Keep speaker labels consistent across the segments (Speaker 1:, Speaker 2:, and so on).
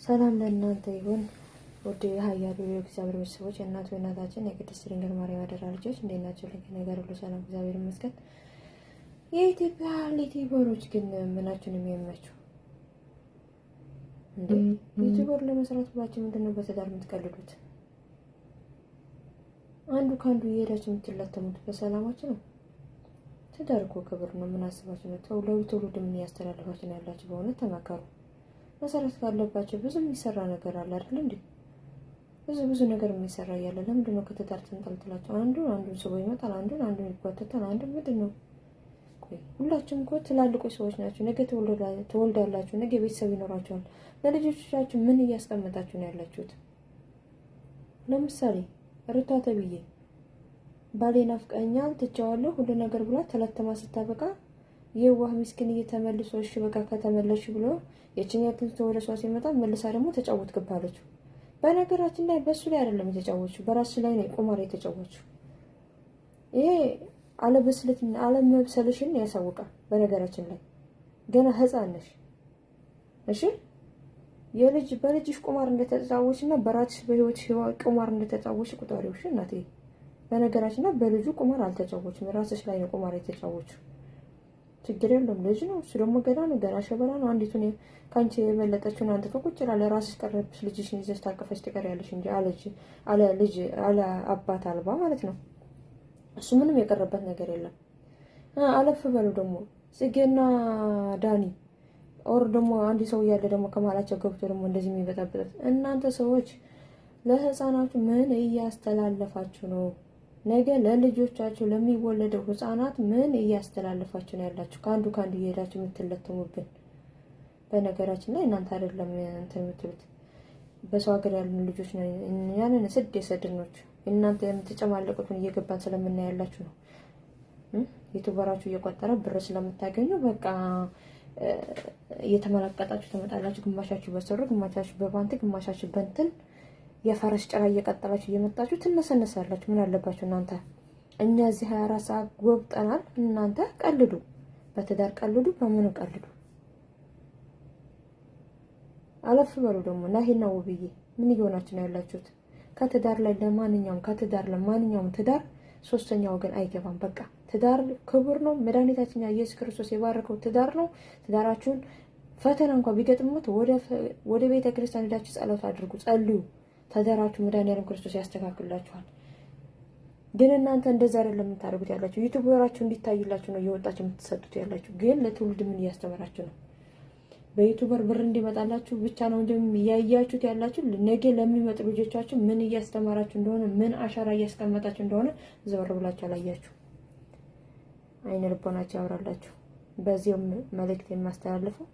Speaker 1: ሰላም ለእናንተ ይሁን። ወደ ሀያሉ የእግዚአብሔር ቤተሰቦች እናታችን የቅድስት ድንግል ማርያም አደራ ልጆች እንዴት ናቸው? ነገር ሁሉ ሰላም እግዚአብሔር ይመስገን። የኢትዮጵያ ዩቲዩበሮች ግን ምናችሁን የሚያመቸው እንዴ? ዩቲዩበር ለመስራት ብላችሁ ምንድነው በትዳር የምትቀልዱት? አንዱ ካንዱ እየሄዳችሁ የምትለተሙት በሰላማችሁ ነው። ትዳር እኮ ክብር ነው። ምን አስባችሁ ነው? ለትውልድ ምን ያስተላልፋችሁ ነው ያላችሁ? በእውነት ተመከሩ። መሰረት ካለባቸው ብዙ የሚሰራ ነገር አለ አይደል እንዴ? ብዙ ነገር የሚሰራ ያለ ለምንድን ነው ከትዳር ተንጠልጥላችሁ አንዱን ስቦ ይመጣል፣ አንዱን ይጓተታል፣ ምንድን ነው? ቆይ ሁላችሁም እኮ ትላልቆች ሰዎች ናችሁ። ነገ ትወልዳላችሁ፣ ነገ ቤተሰብ ይኖራችኋል። ለልጆቻችሁ ምን እያስቀመጣችሁ ነው ያላችሁት? ለምሳሌ ሩታ ተብዬ ባሌ ናፍቀኛል ትቼዋለሁ ሁሉ ነገር ብላ ተለተማ ስታበቃ የዋህ ምስኪን እየተመልሶ እሺ በቃ ከተመለሽ ብሎ የችኛትን ወደ ሷ ሲመጣ መልሳ ደግሞ ተጫወት ገባለች። በነገራችን ላይ በሱ ላይ አይደለም የተጫወተችው፣ በራስ ላይ ነው ቁማር የተጫወተችው። ይሄ አለመብሰልሽን ያሳውቃል። በነገራችን ላይ ገና ህፃን ነሽ። እሺ በልጅሽ ቁማር እንደተጫወችና በራስሽ በህይወት ቁማር እንደተጫወች ቁጣሪው። እሺ እናቴ በነገራችን ላይ በልጁ ቁማር አልተጫወችም፣ ራስሽ ላይ ነው ቁማር የተጫወችው። ችግር የለም ልጅ ነው እሱ ደግሞ ገና ነው፣ ገና ሸበላ ነው። አንዲቱን ካንቺ የመለጠችውን አንተ ቁጭ ይላል። ራስሽ ቀረብሽ ልጅሽን ይዘሽ ታቀፈሽ ትቀሪያለሽ እንጂ አለ አባት አልባ ማለት ነው። እሱ ምንም የቀረበት ነገር የለም። አለፍ በሉ ደግሞ ጽጌና ዳኒ ኦር ደግሞ አንድ ሰው ያለ ደግሞ ከመሀላቸው ገብቶ ደግሞ እንደዚህ የሚበጣበጥ እናንተ ሰዎች ለህፃናቱ ምን እያስተላለፋችሁ ነው? ነገ ለልጆቻችሁ ለሚወለደው ህፃናት ምን እያስተላለፋችሁ ነው ያላችሁ? ከአንዱ እየሄዳችሁ የምትለተሙብን። በነገራችን ላይ እናንተ አይደለም እንትን የምትሉት በሰው ሀገር ያሉ ልጆች ነው። ያንን የሰድኖች እናንተ የምትጨማለቁትን እየገባን ስለምናያላችሁ ነው። ዩቲዩበራችሁ እየቆጠረ ብር ስለምታገኙ በቃ እየተመለቀጣችሁ ትመጣላችሁ። ግማሻችሁ በሰሩ፣ ግማሻችሁ በባንት፣ ግማሻችሁ በእንትን የፈረስ ጭራ እየቀጠላችሁ እየመጣችሁ ትነሰነሳላችሁ። ምን አለባችሁ እናንተ? እኛ እዚህ 24 ሰዓት ጎብጠናል። እናንተ ቀልዱ፣ በትዳር ቀልዱ፣ በምኑ ቀልዱ። አለፍ በሉ ደግሞ ናሂና ውብዬ ምን እየሆናችሁ ነው ያላችሁት? ከትዳር ለማንኛውም ትዳር ሶስተኛ ወገን አይገባም። በቃ ትዳር ክቡር ነው። መድኃኒታችን ኢየሱስ ክርስቶስ የባረከው ትዳር ነው። ትዳራችሁን ፈተና እንኳን ቢገጥሙት ወደ ቤተ ክርስቲያን ሄዳችሁ ጸሎት አድርጉ፣ ጸልዩ። ትዳራችሁ መድኃኒዓለም ክርስቶስ ያስተካክላችኋል። ግን እናንተ እንደዛ አይደለም የምታደርጉት ያላችሁ። ዩቲዩበራችሁ እንዲታይላችሁ ነው እየወጣችሁ የምትሰጡት ያላችሁ። ግን ለትውልድ ምን እያስተማራችሁ ነው? በዩቲዩበር ብር እንዲመጣላችሁ ብቻ ነው እንጂ እያያችሁት ያላችሁ። ነገ ለሚመጡ ልጆቻችሁ ምን እያስተማራችሁ እንደሆነ፣ ምን አሻራ እያስቀመጣችሁ እንደሆነ ዘወር ብላችሁ አላያችሁ። አይነ ልቦናችሁ ያወራላችሁ። በዚህም መልእክት የማስተላልፈው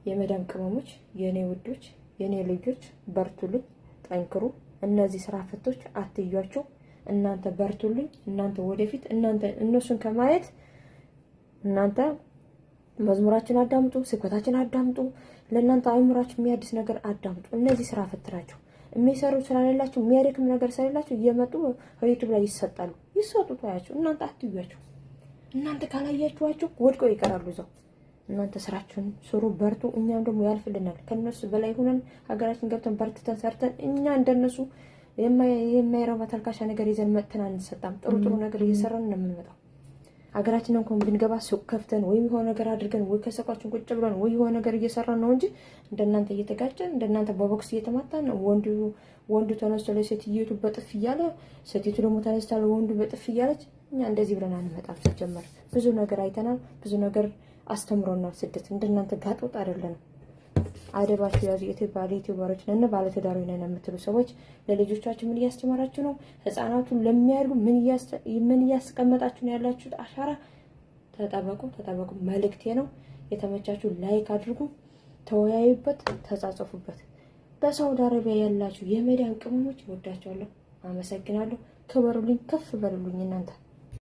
Speaker 1: የመዳም ቅመሞች፣ የኔ ውዶች፣ የኔ ልጆች በርቱልኝ፣ ጠንክሩ። እነዚህ ስራ ፈቶች አትያቸው። እናንተ በርቱልኝ። እናንተ ወደፊት እነሱን ከማየት እናንተ መዝሙራችን አዳምጡ፣ ስብከታችን አዳምጡ። ለእናንተ አእምሯችሁ የሚያድስ ነገር አዳምጡ። እነዚህ ስራ ፈት ናቸው። የሚሰሩ ስለሌላቸው የሚያደክም ነገር ስለሌላቸው እየመጡ ዩቲዩብ ላይ ይሰጣሉ። ይሰጡ ታያቸው። እናንተ አትዩዋቸው። እናንተ ካላያችኋቸው ወድቀው ይቀራሉ እዛው። እናንተ ስራችሁን ስሩ፣ በርቱ። እኛም ደግሞ ያልፍልናል። ከነሱ በላይ ሆነን ሀገራችን ገብተን በርትተን ሰርተን እኛ እንደነሱ የማይረባ ተልካሻ ነገር ይዘን መጥተን አንሰጣም። ጥሩ ነገር እየሰራን ነው የምንመጣው። ሀገራችንን እንኳን ብንገባ ሱቅ ከፍተን ወይም የሆነ ነገር አድርገን ወይ ከሰቋችን ቁጭ ብለን ወይ የሆነ ነገር እየሰራን ነው እንጂ እንደናንተ እየተጋጨን እንደናንተ በቦክስ እየተማታን ወንዱ ተነስቶ ለሴትዮቱ በጥፍ እያለ ሴትዮቱ ደግሞ ተነስታ ለወንዱ በጥፍ እያለች እኛ እንደዚህ ብለን አንመጣም። ሲጀመር ብዙ ነገር አይተናል። ብዙ ነገር አስተምሮናል። ስደት እንደናንተ ጋጦጥ አይደለም። አደባችሁ ያዙ። ዩቲዩበሮች ነን፣ ባለትዳሮች ነን የምትሉ ሰዎች ለልጆቻችሁ ምን እያስተማራችሁ ነው? ህፃናቱን ለሚያሉ ምን እያስቀመጣችሁ ነው ያላችሁት አሻራ? ተጠበቁ። መልእክቴ ነው። የተመቻችሁ ላይክ አድርጉ፣ ተወያዩበት፣ ተጻጻፉበት። በሳውዲ አረቢያ ያላችሁ የመዳን ቅመሞች ወዳችኋለሁ፣ አመሰግናለሁ። ክበሩልኝ፣ ከፍ በሉልኝ እናንተ